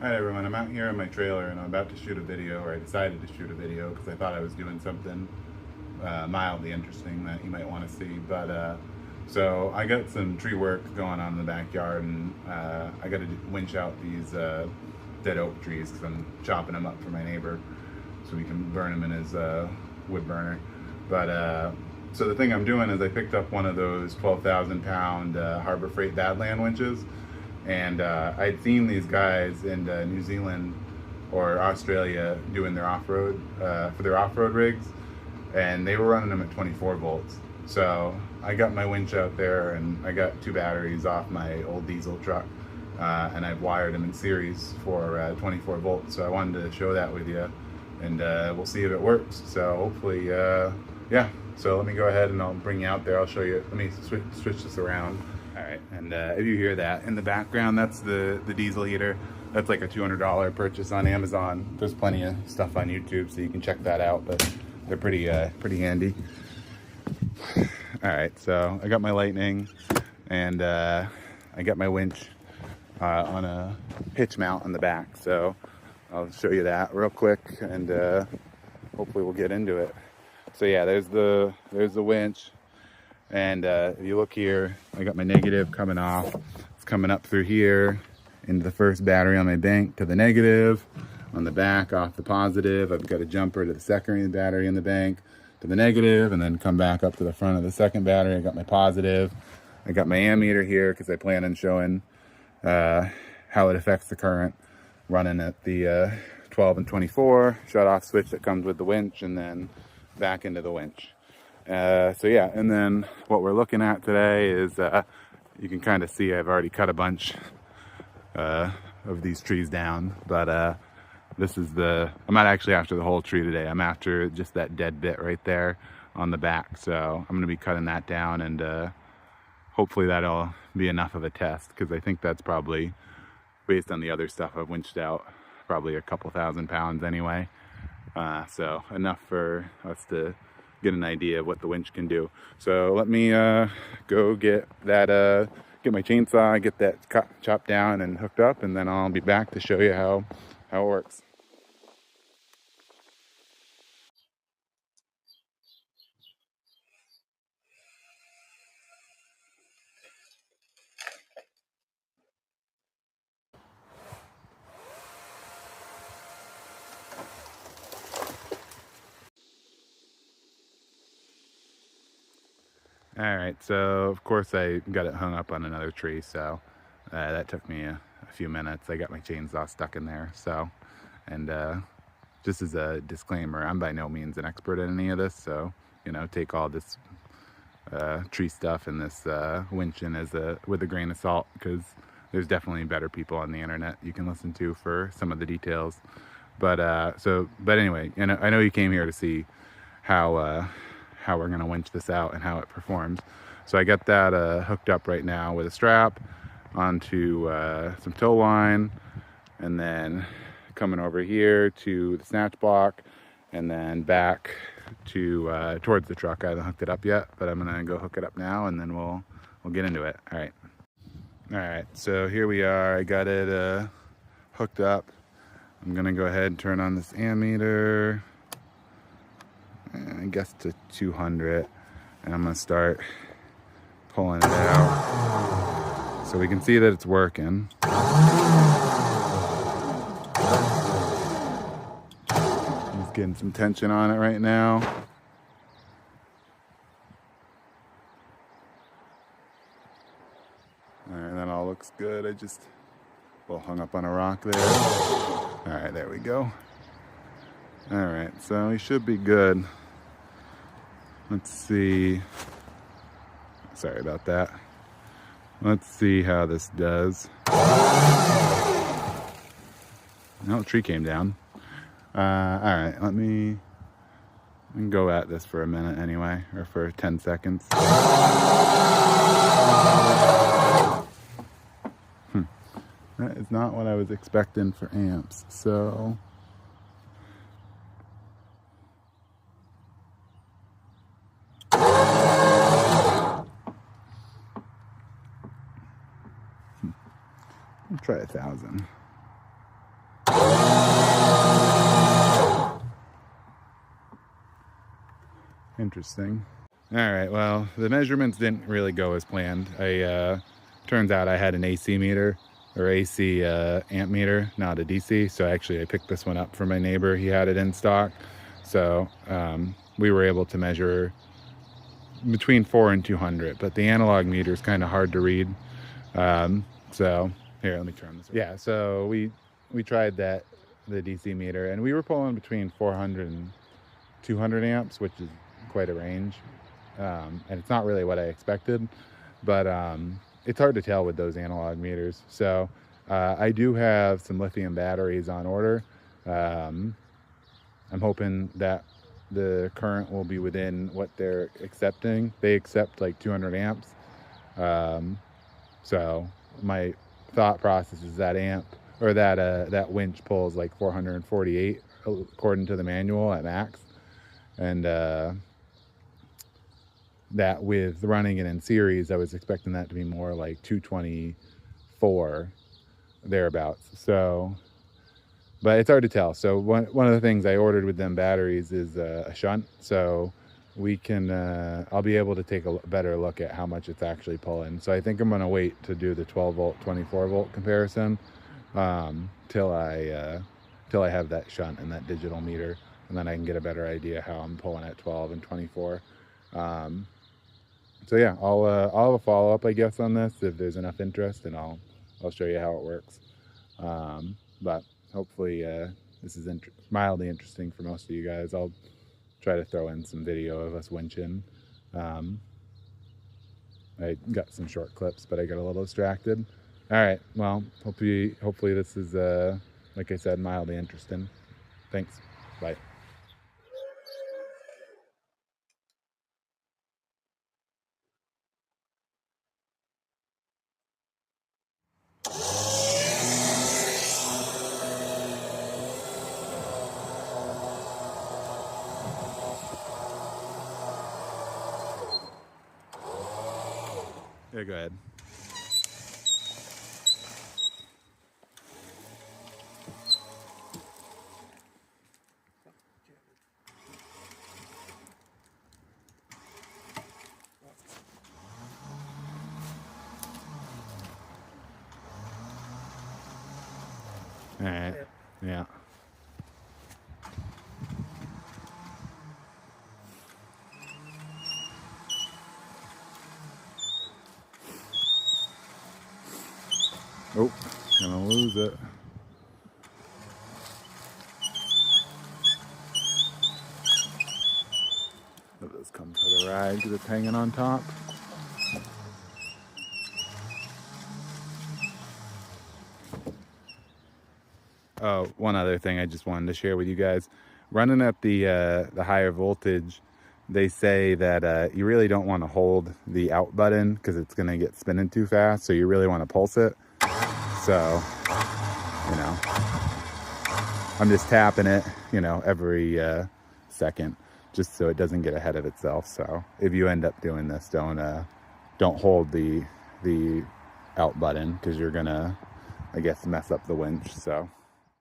Alright everyone, I'm out here in my trailer and I'm about to shoot a video, or I decided to shoot a video because I thought I was doing something mildly interesting that you might want to see. But so I got some tree work going on in the backyard, and I got to winch out these dead oak trees because I'm chopping them up for my neighbor so we can burn them in his wood burner. But so the thing I'm doing is I picked up one of those 12,000 pound Harbor Freight Badlands winches. And I'd seen these guys in New Zealand or Australia doing their off-road, for their off-road rigs, and they were running them at 24 volts. So I got my winch out there and I got 2 batteries off my old diesel truck, and I've wired them in series for 24 volts. So I wanted to show that with you, and we'll see if it works. So hopefully, yeah. So let me go ahead and I'll bring you out there. I'll show you. Let me switch this around. All right, and if you hear that in the background, that's the diesel heater. That's like a $200 purchase on Amazon. There's plenty of stuff on YouTube, so you can check that out, but they're pretty handy. All right, so I got my Lightning, and I got my winch on a hitch mount on the back, so I'll show you that real quick, and hopefully we'll get into it. So yeah, there's the winch. And if you look here, I got my negative coming off. It's coming up through here into the first battery on my bank to the negative. On the back, off the positive. I've got a jumper to the second battery in the bank to the negative, and then come back up to the front of the second battery. I got my positive. I got my ammeter here because I plan on showing how it affects the current running at the 12 and 24 shut off switch that comes with the winch, and then back into the winch. So yeah, and then what we're looking at today is you can kind of see I've already cut a bunch of these trees down, but this is I'm not actually after the whole tree today. I'm after just that dead bit right there on the back. So I'm going to be cutting that down, and hopefully that'll be enough of a test, because I think that's probably, based on the other stuff I've winched out, probably a couple thousand pounds anyway. So enough for us to get an idea of what the winch can do. So let me go get that, get my chainsaw, get that chopped down and hooked up, and then I'll be back to show you how it works. All right, so of course I got it hung up on another tree, so that took me a few minutes. I got my chainsaw stuck in there, so, and just as a disclaimer, I'm by no means an expert at any of this, so, you know, take all this tree stuff and this winching with a grain of salt, because there's definitely better people on the internet you can listen to for some of the details. But anyway, and I know you came here to see how we're gonna winch this out and how it performs. So I got that hooked up right now with a strap onto some tow line, and then coming over here to the snatch block, and then back to towards the truck. I haven't hooked it up yet, but I'm gonna go hook it up now, and then we'll get into it. All right, so here we are. I got it hooked up. I'm gonna go ahead and turn on this ammeter, I guess to 200, and I'm gonna start pulling it out so we can see that it's working. He's getting some tension on it right now. All right, that all looks good. I just hung up on a rock there. All right, there we go. All right, so he should be good. Let's see. Sorry about that. Let's see how this does. No, tree came down. All right, let me go at this for a minute anyway, or for 10 seconds. That is not what I was expecting for amps, so. I'll try 1,000. Interesting. All right, well, the measurements didn't really go as planned. Turns out I had an AC meter, or AC amp meter, not a DC. So actually I picked this one up from my neighbor. He had it in stock. So we were able to measure between 4 and 200, but the analog meter is kind of hard to read. So here, let me turn this. Yeah, so we tried the DC meter, and we were pulling between 400 and 200 amps, which is quite a range. And it's not really what I expected, but it's hard to tell with those analog meters. So I do have some lithium batteries on order. I'm hoping that the current will be within what they're accepting. They accept like 200 amps. So my thought process is that amp, or that winch pulls like 448 according to the manual at max. And that with running it in series, I was expecting that to be more like 224 thereabouts. So, but it's hard to tell. So one of the things I ordered with them batteries is a shunt. So we can, I'll be able to take a better look at how much it's actually pulling. So I think I'm going to wait to do the 12 volt, 24 volt comparison till I have that shunt and that digital meter. And then I can get a better idea how I'm pulling at 12 and 24. So yeah, I'll have a follow-up, I guess, on this if there's enough interest, and I'll show you how it works. But hopefully this is mildly interesting for most of you guys. I'll try to throw in some video of us winching. I got some short clips, but I got a little distracted. All right, well, hopefully this is, like I said, mildly interesting. Thanks. Bye. Yeah, go ahead. All right. Yeah. Oh, gonna lose it. Let this come for the ride because it's hanging on top. Oh, one other thing I just wanted to share with you guys. Running at the higher voltage, they say that you really don't want to hold the out button because it's going to get spinning too fast. So you really want to pulse it. So, you know, I'm just tapping it, you know, every second, just so it doesn't get ahead of itself. So if you end up doing this, don't hold the out button because you're gonna, I guess, mess up the winch. So.